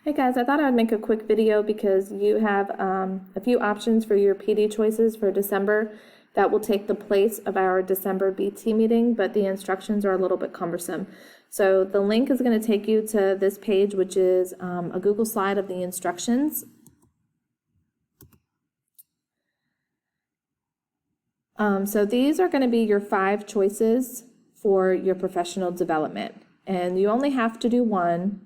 Hey guys, I thought I'd make a quick video because you have a few options for your PD choices for December that will take the place of our December BT meeting, but the instructions are a little bit cumbersome. So the link is going to take you to this page, which is a Google slide of the instructions. So these are going to be your 5 choices for your professional development, and you only have to do one.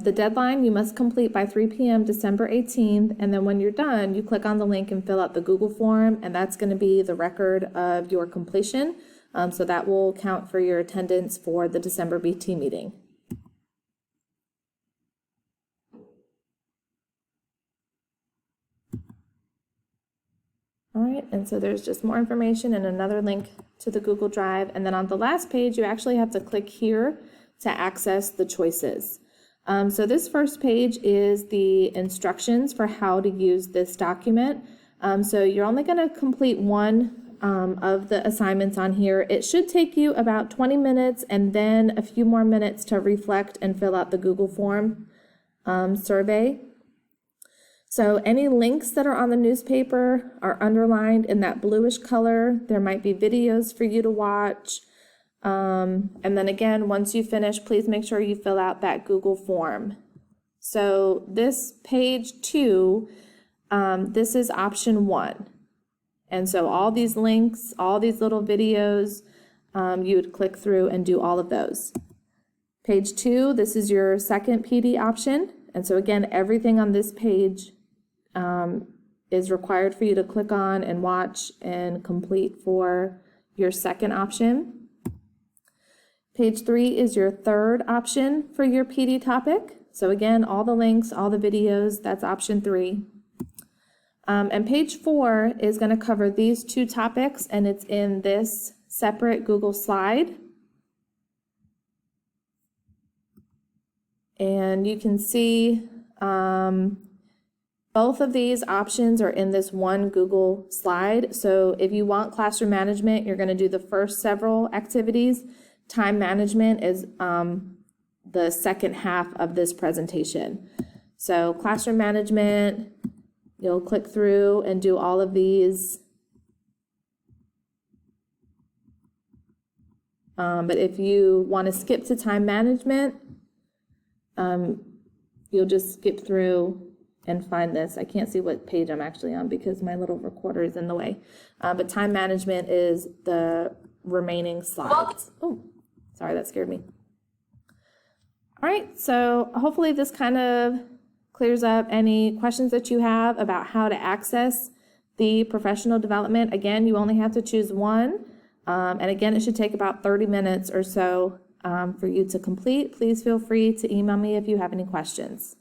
The deadline you must complete by 3 p.m. December 18th, and then when you're done, you click on the link and fill out the Google form, and that's going to be the record of your completion. So that will count for your attendance for the December BT meeting. All right, and so there's just more information and another link to the Google Drive, and then on the last page, you actually have to click here to access the choices. So this first page is the instructions for how to use this document. So you're only going to complete one of the assignments on here. It should take you about 20 minutes and then a few more minutes to reflect and fill out the Google form survey. So any links that are on the newspaper are underlined in that bluish color. There might be videos for you to watch. And then again, once you finish, please make sure you fill out that Google form. So this page 2, this is option 1. And so all these links, all these little videos, you would click through and do all of those. Page 2, this is your second PD option. And so again, everything on this page is required for you to click on and watch and complete for your second option. Page 3 is your third option for your PD topic. So again, all the links, all the videos, that's option 3. And page 4 is going to cover these 2 topics, and it's in this separate Google slide. And you can see both of these options are in this one Google slide. So if you want classroom management, you're going to do the first several activities. Time management is the second half of this presentation. So classroom management, you'll click through and do all of these. But if you want to skip to time management, you'll just skip through and find this. I can't see what page I'm actually on because my little recorder is in the way. But time management is the remaining slides. Oh. Sorry, that scared me. All right, so hopefully this kind of clears up any questions that you have about how to access the professional development. Again, you only have to choose one. And again, it should take about 30 minutes or so for you to complete. Please feel free to email me if you have any questions.